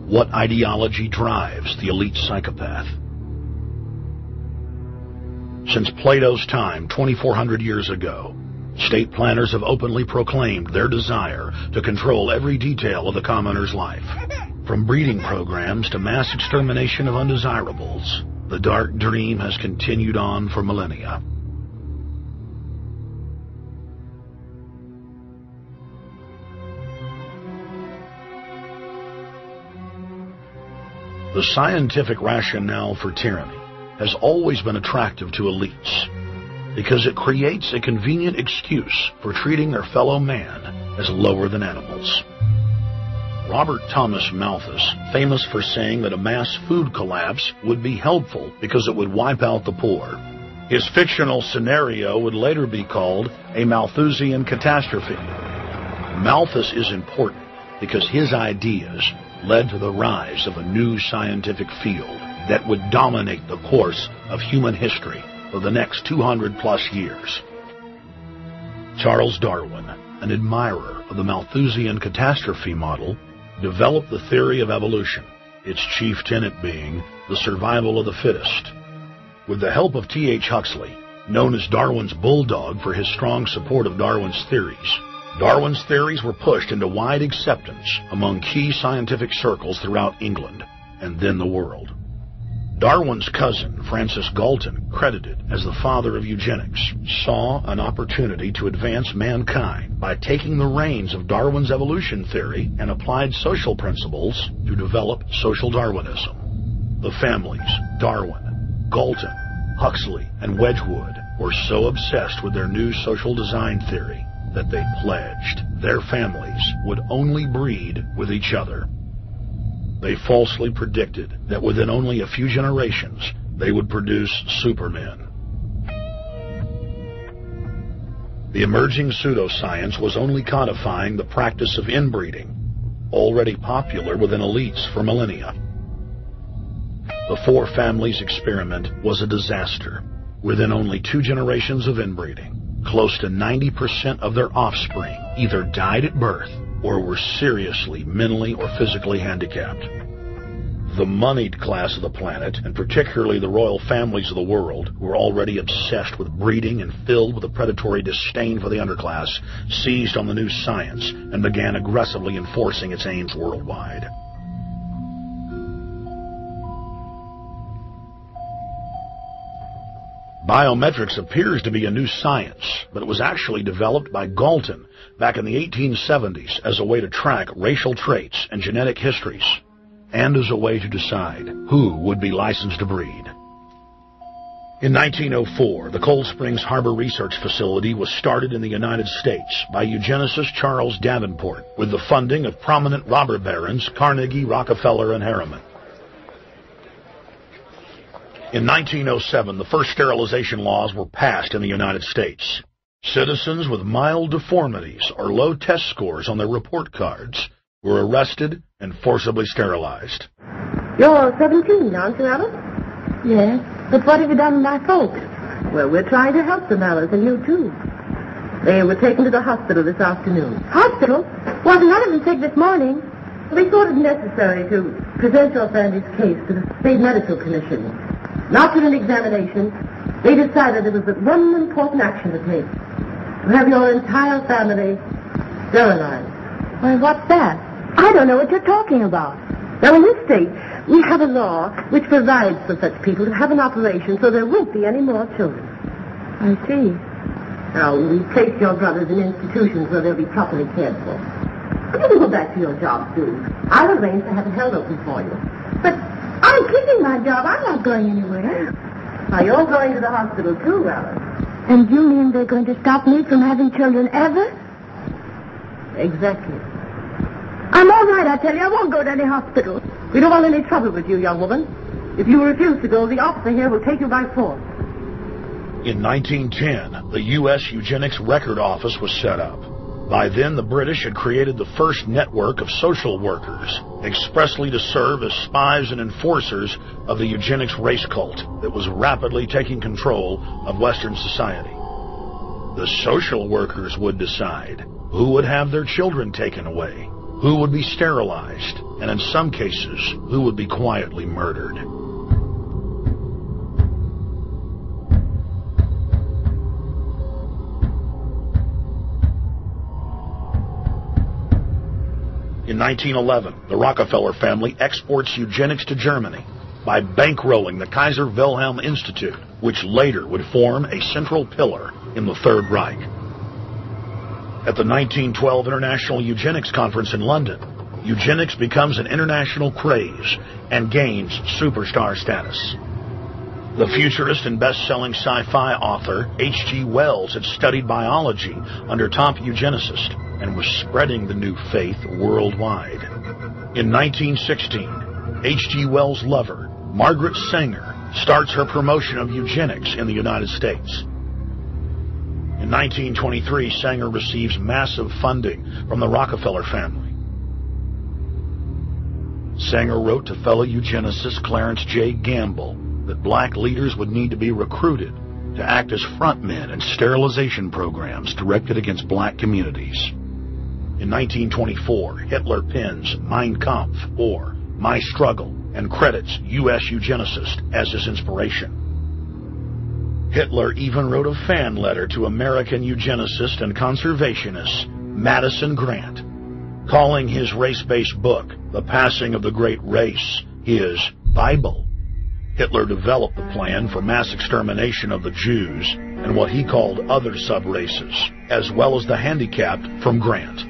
What ideology drives the elite psychopath? Since Plato's time, 2,400 years ago, state planners have openly proclaimed their desire to control every detail of the commoner's life. From breeding programs to mass extermination of undesirables, the dark dream has continued on for millennia. The scientific rationale for tyranny has always been attractive to elites because it creates a convenient excuse for treating their fellow man as lower than animals. Robert Thomas Malthus, famous for saying that a mass food collapse would be helpful because it would wipe out the poor. His fictional scenario would later be called a Malthusian catastrophe. Malthus is important because his ideas led to the rise of a new scientific field that would dominate the course of human history for the next 200-plus years. Charles Darwin, an admirer of the Malthusian catastrophe model, developed the theory of evolution, its chief tenet being the survival of the fittest. With the help of T.H. Huxley, known as Darwin's bulldog for his strong support of Darwin's theories, Darwin's theories were pushed into wide acceptance among key scientific circles throughout England and then the world. Darwin's cousin, Francis Galton, credited as the father of eugenics, saw an opportunity to advance mankind by taking the reins of Darwin's evolution theory and applied social principles to develop social Darwinism. The families, Darwin, Galton, Huxley, and Wedgwood, were so obsessed with their new social design theory that they pledged their families would only breed with each other. They falsely predicted that within only a few generations, they would produce supermen. The emerging pseudoscience was only codifying the practice of inbreeding, already popular within elites for millennia. The four families experiment was a disaster. Within only 2 generations of inbreeding, close to 90% of their offspring either died at birth or were seriously mentally or physically handicapped. The moneyed class of the planet, and particularly the royal families of the world, who were already obsessed with breeding and filled with a predatory disdain for the underclass, seized on the new science and began aggressively enforcing its aims worldwide. Biometrics appears to be a new science, but it was actually developed by Galton back in the 1870s as a way to track racial traits and genetic histories, and as a way to decide who would be licensed to breed. In 1904, the Cold Springs Harbor Research Facility was started in the United States by eugenicist Charles Davenport with the funding of prominent robber barons Carnegie, Rockefeller, and Harriman. In 1907, the first sterilization laws were passed in the United States. Citizens with mild deformities or low test scores on their report cards were arrested and forcibly sterilized. You're 17, aren't you, Alice? Yes, but what have you done with my folks? Well, we're trying to help them, Alice, and you too. They were taken to the hospital this afternoon. Hospital? Wasn't none of them sick this morning? We thought it necessary to present your family's case to the State Medical Commission. After an examination, they decided there was but one important action to take. To have your entire family sterilized. Why, what's that? I don't know what you're talking about. Now, in this state, we have a law which provides for such people to have an operation so there won't be any more children. I see. Now, we place your brothers in institutions where they'll be properly cared for. But you can go back to your job soon. I'll arrange to have it held open for you. But I'm keeping my job. I'm not going anywhere. Now, you're going to the hospital too, Alice. And you mean they're going to stop me from having children ever? Exactly. I'm all right, I tell you. I won't go to any hospital. We don't want any trouble with you, young woman. If you refuse to go, the officer here will take you by force. In 1910, the U.S. Eugenics Record Office was set up. By then, the British had created the first network of social workers, expressly to serve as spies and enforcers of the eugenics race cult that was rapidly taking control of Western society. The social workers would decide who would have their children taken away, who would be sterilized, and in some cases, who would be quietly murdered. In 1911, the Rockefeller family exports eugenics to Germany by bankrolling the Kaiser Wilhelm Institute, which later would form a central pillar in the Third Reich. At the 1912 International Eugenics Conference in London, eugenics becomes an international craze and gains superstar status. The futurist and best-selling sci-fi author H.G. Wells had studied biology under top eugenicists and was spreading the new faith worldwide. In 1916, H.G. Wells' lover, Margaret Sanger, starts her promotion of eugenics in the United States. In 1923, Sanger receives massive funding from the Rockefeller family. Sanger wrote to fellow eugenicist Clarence J. Gamble that black leaders would need to be recruited to act as frontmen in sterilization programs directed against black communities. In 1924, Hitler pens Mein Kampf, or My Struggle, and credits U.S. eugenicists as his inspiration. Hitler even wrote a fan letter to American eugenicist and conservationist Madison Grant, calling his race-based book, The Passing of the Great Race, his Bible. Hitler developed the plan for mass extermination of the Jews and what he called other sub-races, as well as the handicapped, from Grant.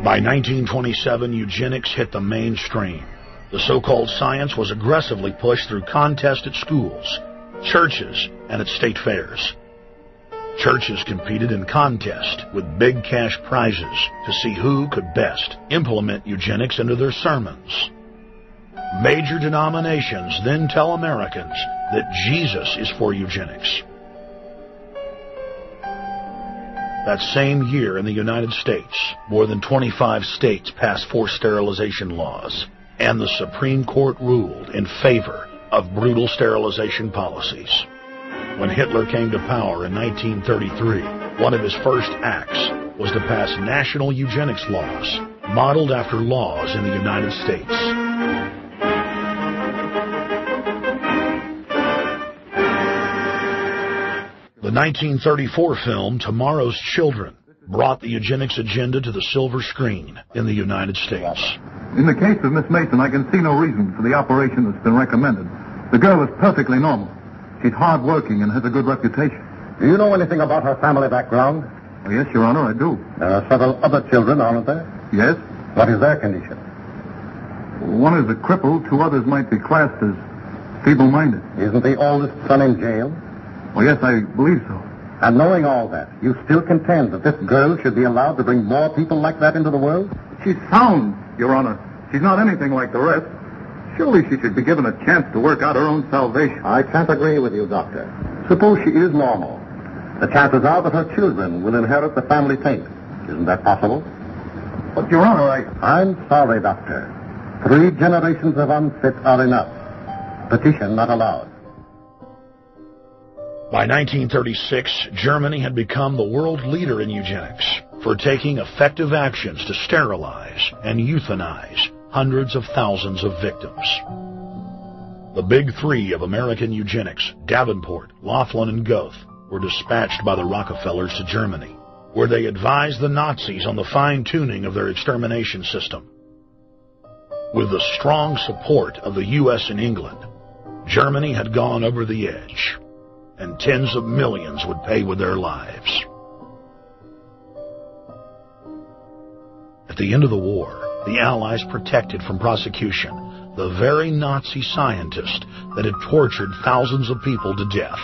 By 1927, eugenics hit the mainstream. The so-called science was aggressively pushed through contests at schools, churches, and at state fairs. Churches competed in contests with big cash prizes to see who could best implement eugenics into their sermons. Major denominations then tell Americans that Jesus is for eugenics. That same year in the United States, more than 25 states passed forced sterilization laws, and the Supreme Court ruled in favor of brutal sterilization policies. When Hitler came to power in 1933, one of his first acts was to pass national eugenics laws, modeled after laws in the United States. The 1934 film Tomorrow's Children brought the eugenics agenda to the silver screen in the United States. In the case of Miss Mason, I can see no reason for the operation that's been recommended. The girl is perfectly normal. She's hard-working and has a good reputation. Do you know anything about her family background? Oh, yes, Your Honor, I do. There are several other children, aren't there? Yes. What is their condition? One is a cripple. Two others might be classed as feeble-minded. Isn't the oldest son in jail? Oh, yes, I believe so. And knowing all that, you still contend that this girl should be allowed to bring more people like that into the world? She's sound, Your Honor. She's not anything like the rest. Surely she should be given a chance to work out her own salvation. I can't agree with you, Doctor. Suppose she is normal. The chances are that her children will inherit the family taint. Isn't that possible? But, Your Honor, I'm sorry, Doctor. 3 generations of unfit are enough. Petition not allowed. By 1936, Germany had become the world leader in eugenics for taking effective actions to sterilize and euthanize hundreds of thousands of victims. The big 3 of American eugenics, Davenport, Laughlin, and Goethe, were dispatched by the Rockefellers to Germany, where they advised the Nazis on the fine-tuning of their extermination system. With the strong support of the U.S. and England, Germany had gone over the edge, and tens of millions would pay with their lives. At the end of the war, the Allies protected from prosecution the very Nazi scientist that had tortured thousands of people to death.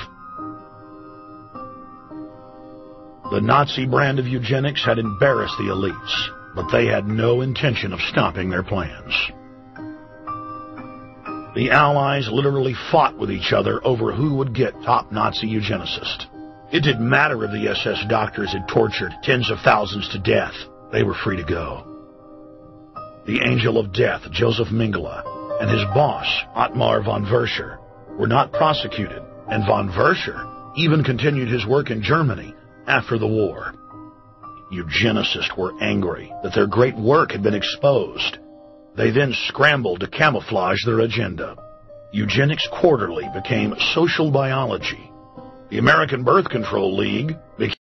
The Nazi brand of eugenics had embarrassed the elites, but they had no intention of stopping their plans. The Allies literally fought with each other over who would get top Nazi eugenicist. It didn't matter if the SS doctors had tortured tens of thousands to death. They were free to go. The Angel of Death, Joseph Mengele, and his boss, Ottmar von Verscher, were not prosecuted, and von Verscher even continued his work in Germany after the war. eugenicists were angry that their great work had been exposed. They then scrambled to camouflage their agenda. Eugenics Quarterly became Social Biology. The American Birth Control League became